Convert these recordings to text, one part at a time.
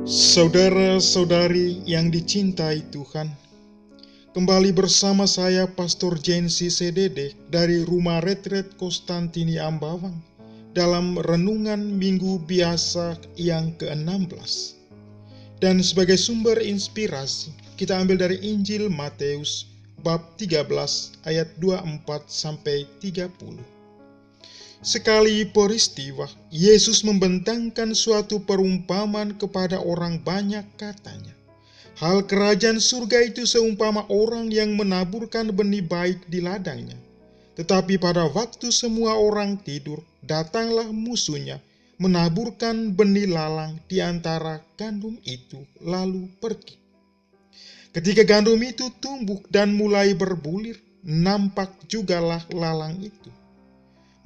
Saudara-saudari yang dicintai Tuhan, kembali bersama saya Pastor Jensi Sedede dari Rumah Retret Konstantini Ambawang dalam Renungan Minggu Biasa yang ke-16. Dan sebagai sumber inspirasi, kita ambil dari Injil Matius bab 13 ayat 24-30. Sekali peristiwa, Yesus membentangkan suatu perumpamaan kepada orang banyak, katanya, "Hal kerajaan surga itu seumpama orang yang menaburkan benih baik di ladangnya. Tetapi pada waktu semua orang tidur, datanglah musuhnya, menaburkan benih lalang di antara gandum itu, lalu pergi. Ketika gandum itu tumbuh dan mulai berbulir, nampak jugalah lalang itu.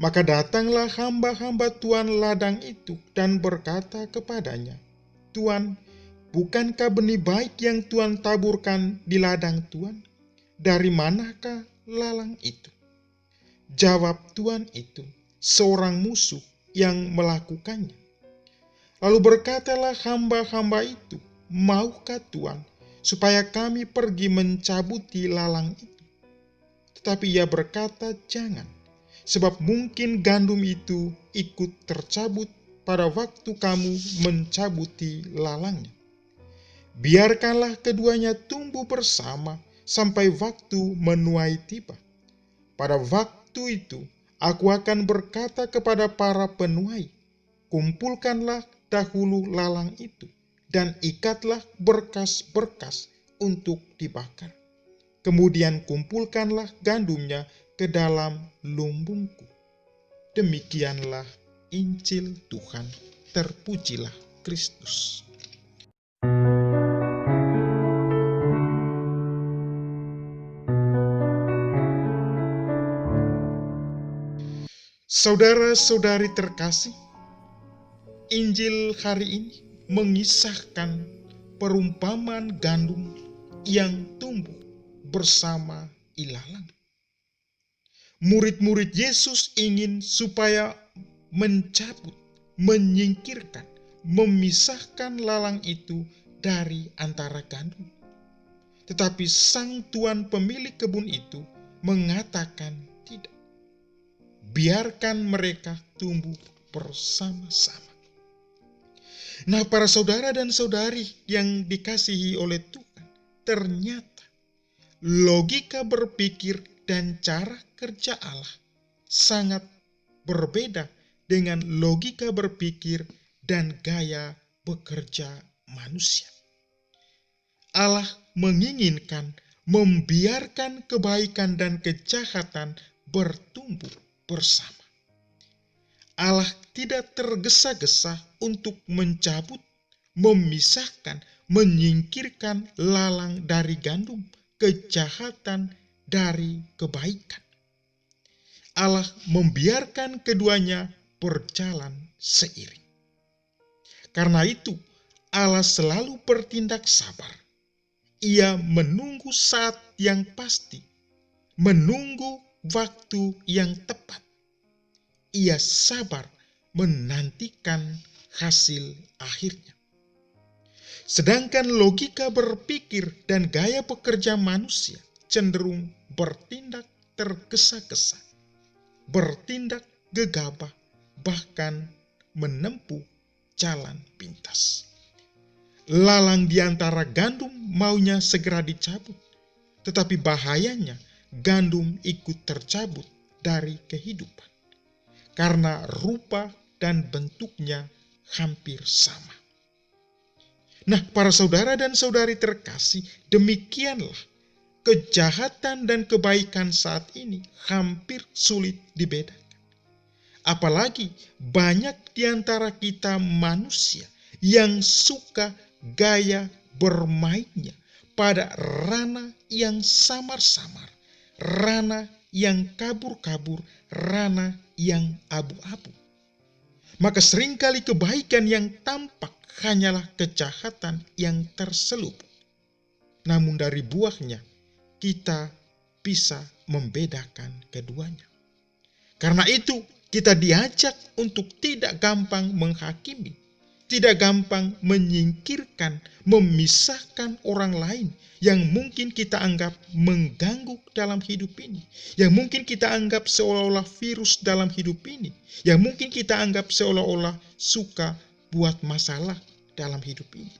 Maka datanglah hamba-hamba Tuan ladang itu dan berkata kepadanya, 'Tuan, bukankah benih baik yang Tuan taburkan di ladang Tuan? Dari manakah lalang itu?' Jawab Tuan itu, 'Seorang musuh yang melakukannya.' Lalu berkatalah hamba-hamba itu, 'Maukah Tuan supaya kami pergi mencabuti lalang itu?' Tetapi ia berkata, 'Jangan. Sebab mungkin gandum itu ikut tercabut pada waktu kamu mencabuti lalangnya. Biarkanlah keduanya tumbuh bersama sampai waktu menuai tiba. Pada waktu itu, aku akan berkata kepada para penuai, kumpulkanlah dahulu lalang itu, dan ikatlah berkas-berkas untuk dibakar. Kemudian kumpulkanlah gandumnya ke dalam lumbungku.' Demikianlah Injil Tuhan. Terpujilah Kristus." Saudara-saudari terkasih, Injil hari ini mengisahkan perumpamaan gandum yang tumbuh bersama ilalang. Murid-murid Yesus ingin supaya mencabut, menyingkirkan, memisahkan lalang itu dari antara gandum. Tetapi sang tuan pemilik kebun itu mengatakan tidak. Biarkan mereka tumbuh bersama-sama. Nah, para saudara dan saudari yang dikasihi oleh Tuhan, ternyata logika berpikir dan cara kerja Allah sangat berbeda dengan logika berpikir dan gaya bekerja manusia. Allah menginginkan membiarkan kebaikan dan kejahatan bertumbuh bersama. Allah tidak tergesa-gesa untuk mencabut, memisahkan, menyingkirkan lalang dari gandum, kejahatan dari kebaikan. Allah membiarkan keduanya berjalan seiring. Karena itu, Allah selalu bertindak sabar. Ia menunggu saat yang pasti, menunggu waktu yang tepat. Ia sabar menantikan hasil akhirnya. Sedangkan logika berpikir dan gaya bekerja manusia cenderung bertindak tergesa-gesa, bertindak gegabah, bahkan menempuh jalan pintas. Lalang di antara gandum maunya segera dicabut, tetapi bahayanya gandum ikut tercabut dari kehidupan, karena rupa dan bentuknya hampir sama. Nah, para saudara dan saudari terkasih, demikianlah kejahatan dan kebaikan saat ini hampir sulit dibedakan. Apalagi banyak di antara kita manusia yang suka gaya bermainnya pada ranah yang samar-samar, ranah yang kabur-kabur, ranah yang abu-abu. Maka seringkali kebaikan yang tampak hanyalah kejahatan yang terselubung. Namun dari buahnya kita bisa membedakan keduanya. Karena itu kita diajak untuk tidak gampang menghakimi, tidak gampang menyingkirkan, memisahkan orang lain yang mungkin kita anggap mengganggu dalam hidup ini, yang mungkin kita anggap seolah-olah virus dalam hidup ini, yang mungkin kita anggap seolah-olah suka buat masalah dalam hidup ini.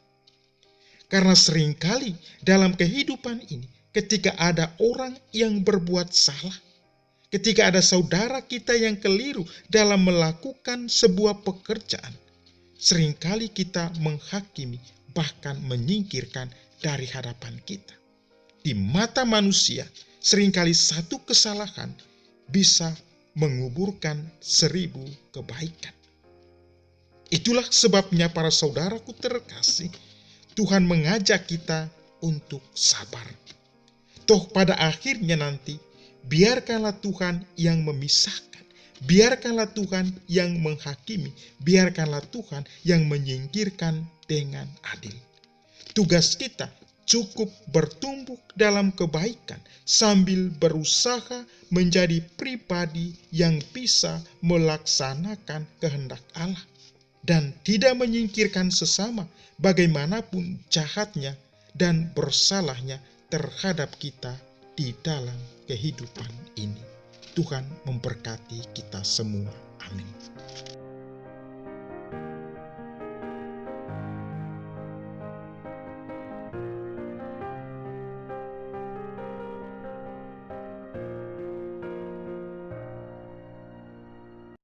Karena seringkali dalam kehidupan ini, ketika ada orang yang berbuat salah, ketika ada saudara kita yang keliru dalam melakukan sebuah pekerjaan, seringkali kita menghakimi, bahkan menyingkirkan dari hadapan kita. Di mata manusia, seringkali satu kesalahan bisa menguburkan 1000 kebaikan. Itulah sebabnya para saudaraku terkasih, Tuhan mengajak kita untuk sabar. Toh pada akhirnya nanti, biarkanlah Tuhan yang memisahkan. Biarkanlah Tuhan yang menghakimi, biarkanlah Tuhan yang menyingkirkan dengan adil. Tugas kita cukup bertumbuh dalam kebaikan sambil berusaha menjadi pribadi yang bisa melaksanakan kehendak Allah dan tidak menyingkirkan sesama bagaimanapun jahatnya dan bersalahnya terhadap kita di dalam kehidupan ini. Tuhan memberkati kita semua. Amin.